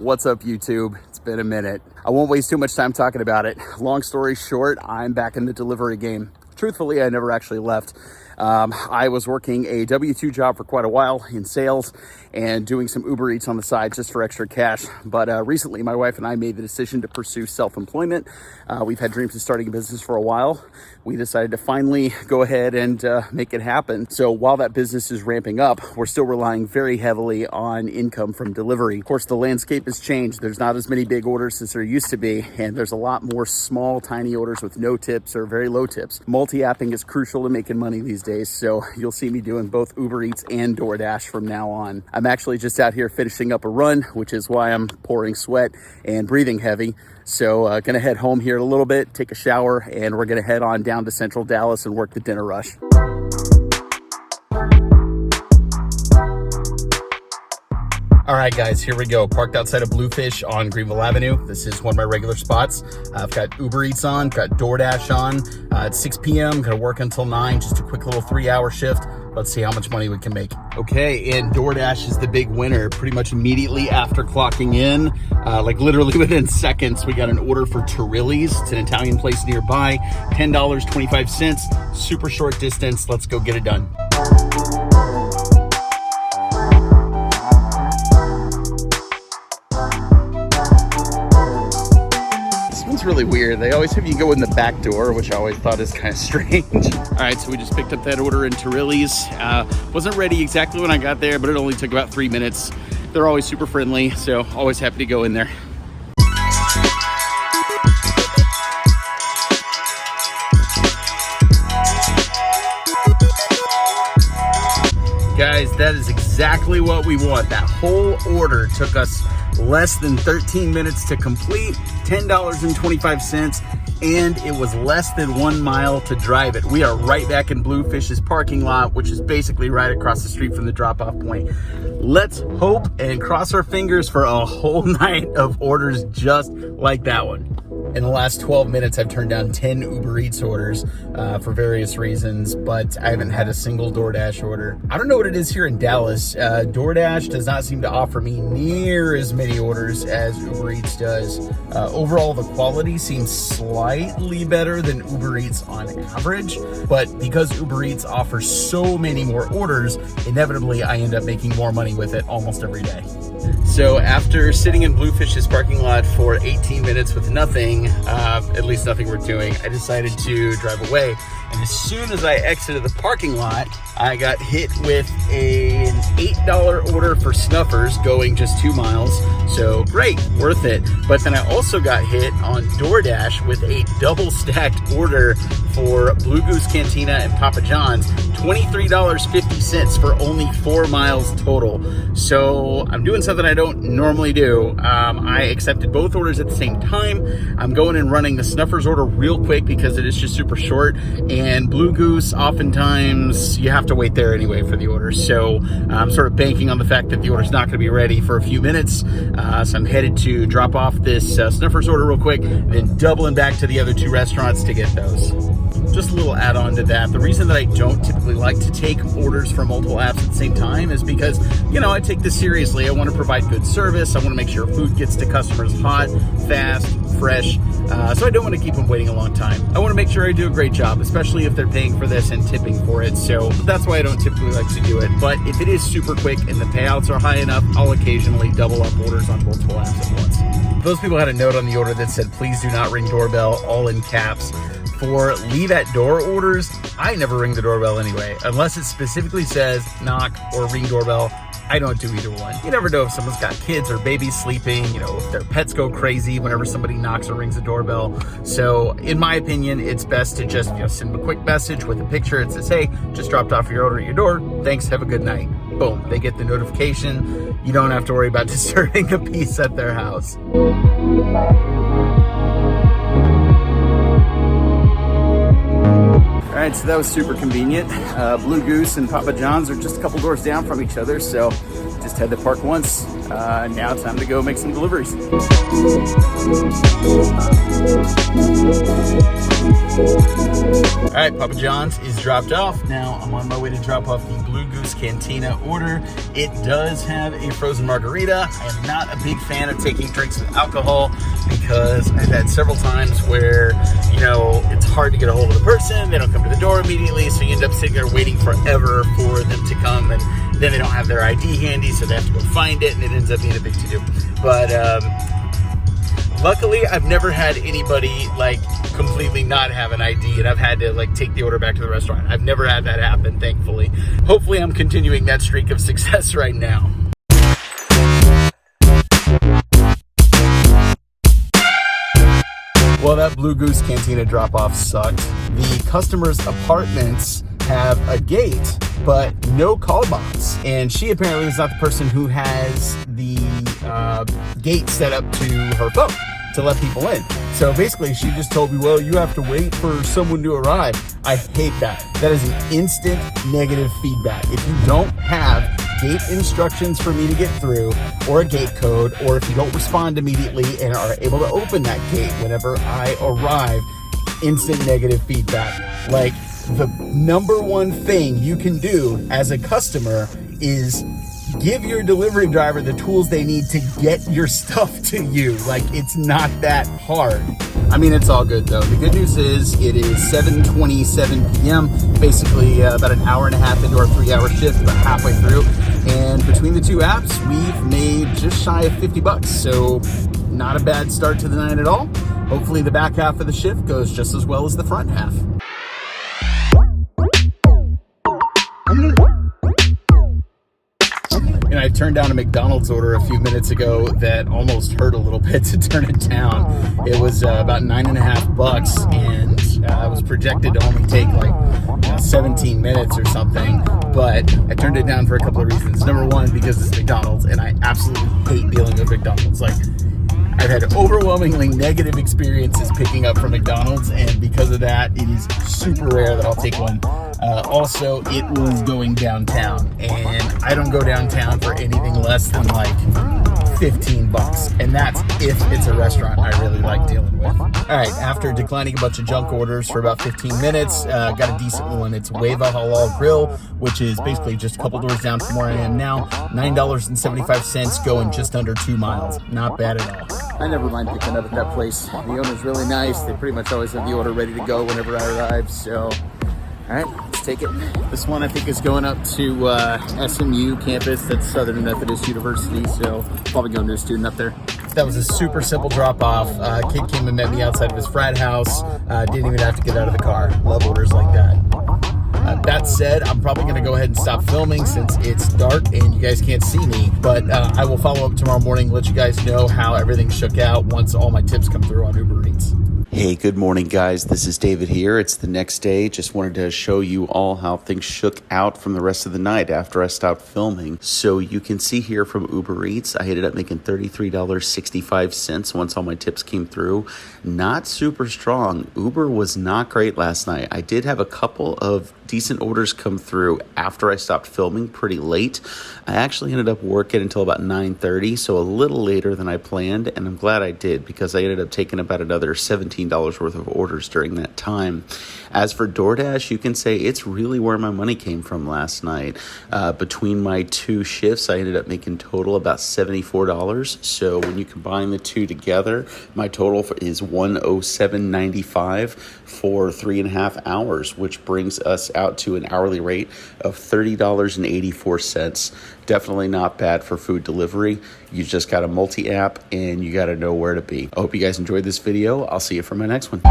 What's up, YouTube? It's been a minute. I won't waste too much time talking about it. Long story short, I'm back in the delivery game. Truthfully, I never actually left. I was working a W-2 job for quite a while in sales and doing some Uber Eats on the side just for extra cash. But recently, my wife and I made the decision to pursue self-employment. We've had dreams of starting a business for a while. We decided to finally go ahead and make it happen. So while that business is ramping up, we're still relying very heavily on income from delivery. Of course, the landscape has changed. There's not as many big orders as there used to be, and there's a lot more small, tiny orders with no tips or very low tips. Multi-apping is crucial to making money these days, so you'll see me doing both Uber Eats and DoorDash from now on. I'm actually just out here finishing up a run, which is why I'm pouring sweat and breathing heavy. So gonna head home here in a little bit, take a shower, and we're gonna head on down to Central Dallas and work the dinner rush. All right, guys, here we go. Parked outside of Bluefish on Greenville Avenue. This is one of my regular spots. I've got Uber Eats on, got DoorDash on. It's 6 p.m., gonna work until 9, just a quick little 3-hour shift. Let's see how much money we can make. Okay, and DoorDash is the big winner. Pretty much immediately after clocking in, like literally within seconds, we got an order for Turilli's. It's an Italian place nearby. $10.25, super short distance. Let's go get it done. It's really weird. They always have you go in the back door, which I always thought is kind of strange. All right, so we just picked up that order in Turilli's. Wasn't ready exactly when I got there, but it only took about 3 minutes. They're always super friendly, so always happy to go in there. Guys, that is exactly what we want. That whole order took us less than 13 minutes to complete, $10.25, and it was less than 1 mile to drive it. We are right back in Bluefish's parking lot, which is basically right across the street from the drop-off point. Let's hope and cross our fingers for a whole night of orders just like that one. In the last 12 minutes, I've turned down 10 Uber Eats orders for various reasons, but I haven't had a single DoorDash order. I don't know what it is here in Dallas. DoorDash does not seem to offer me near as many orders as Uber Eats does. Overall, the quality seems slightly better than Uber Eats on average, but because Uber Eats offers so many more orders, inevitably I end up making more money with it almost every day. So after sitting in Bluefish's parking lot for 18 minutes with nothing, at least nothing worth doing, I decided to drive away. And as soon as I exited the parking lot, I got hit with an $8 order for Snuffers going just 2 miles. So great, worth it. But then I also got hit on DoorDash with a double stacked order for Blue Goose Cantina and Papa John's, $23.50 for only 4 miles total. So I'm doing something I don't normally do. I accepted both orders at the same time. I'm going and running the Snuffers order real quick because it is just super short. And Blue Goose, oftentimes you have to wait there anyway for the order. So I'm sort of banking on the fact that the order's not gonna be ready for a few minutes. So I'm headed to drop off this Snuffers order real quick, then doubling back to the other 2 restaurants to get those. Just a little add-on to that. The reason that I don't typically like to take orders from multiple apps at the same time is because, you know, I take this seriously. I want to provide good service. I want to make sure food gets to customers hot, fast, fresh. So I don't want to keep them waiting a long time. I want to make sure I do a great job, especially if they're paying for this and tipping for it. So that's why I don't typically like to do it. But if it is super quick and the payouts are high enough, I'll occasionally double up orders on multiple apps at once. Those people had a note on the order that said, please do not ring doorbell, all in caps. For leave at door orders, I never ring the doorbell anyway. Unless it specifically says knock or ring doorbell, I don't do either one. You never know if someone's got kids or babies sleeping, you know, if their pets go crazy whenever somebody knocks or rings the doorbell. So in my opinion, it's best to just, you know, send them a quick message with a picture that says, hey, just dropped off your order at your door. Thanks, have a good night. Boom, they get the notification. You don't have to worry about disturbing a piece at their house. All right, so that was super convenient. Blue Goose and Papa John's are just a couple doors down from each other, so just had to park once. Now it's time to go make some deliveries. All right, Papa John's is dropped off. Now I'm on my way to drop off the Blue Goose Cantina order. It does have a frozen margarita. I am not a big fan of taking drinks with alcohol because I've had several times where, you know, it's hard to get a hold of the person. They don't come to the door immediately, so you end up sitting there waiting forever for them to come, and then they don't have their ID handy, so they have to go find it, and it ends up being a big to-do. But luckily, I've never had anybody like completely not have an ID and I've had to like take the order back to the restaurant. I've never had that happen, thankfully. Hopefully, I'm continuing that streak of success right now. Well, that Blue Goose Cantina drop-off sucked. The customers' apartments have a gate, but no call box. And she apparently is not the person who has the gate set up to her phone to let people in. So basically, she just told me, well, you have to wait for someone to arrive. I hate that. That is an instant negative feedback. If you don't have gate instructions for me to get through, or a gate code, or if you don't respond immediately and are able to open that gate whenever I arrive, instant negative feedback. Like, the number one thing you can do as a customer is give your delivery driver the tools they need to get your stuff to you. Like, it's not that hard. I mean, it's all good though. The good news is it is 7:27 p.m. Basically about an hour and a half into our 3-hour shift, about halfway through. And between the two apps, we've made just shy of $50. So not a bad start to the night at all. Hopefully the back half of the shift goes just as well as the front half. And I turned down a McDonald's order a few minutes ago that almost hurt a little bit to turn it down. It was about $9.50, and I was projected to only take like 17 minutes or something. But I turned it down for a couple of reasons. Number one, because it's McDonald's, and I absolutely hate dealing with McDonald's. Like, I've had overwhelmingly negative experiences picking up from McDonald's, and because of that, it is super rare that I'll take one. Also, it was going downtown, and I don't go downtown for anything less than like $15, and that's if it's a restaurant I really like dealing with. All right, after declining a bunch of junk orders for about 15 minutes, got a decent one. It's Weva Halal Grill, which is basically just a couple doors down from where I am now. $9.75, going just under 2 miles. Not bad at all. I never mind picking up at that place. The owner's really nice. They pretty much always have the order ready to go whenever I arrive, so all right, let's take it. This one I think is going up to SMU campus. That's Southern Methodist University, so probably going to a student up there. That was a super simple drop off. Kid came and met me outside of his frat house. Didn't even have to get out of the car. Love orders like that. That said, I'm probably going to go ahead and stop filming since it's dark and you guys can't see me. But I will follow up tomorrow morning, let you guys know how everything shook out once all my tips come through on Uber Eats. Hey, good morning, guys. This is David here. It's the next day. Just wanted to show you all how things shook out from the rest of the night after I stopped filming. So you can see here from Uber Eats, I ended up making $33.65 once all my tips came through. Not super strong. Uber was not great last night. I did have a couple of decent orders come through after I stopped filming pretty late. I actually ended up working until about 9:30, so a little later than I planned, and I'm glad I did because I ended up taking about another $17 worth of orders during that time. As for DoorDash, you can say it's really where my money came from last night. Between my two shifts, I ended up making total about $74. So when you combine the two together, my total is $107.95 for 3.5 hours, which brings us out to an hourly rate of $30.84. Definitely not bad for food delivery. You just got a multi-app and you got to know where to be. I hope you guys enjoyed this video. I'll see you for my next one.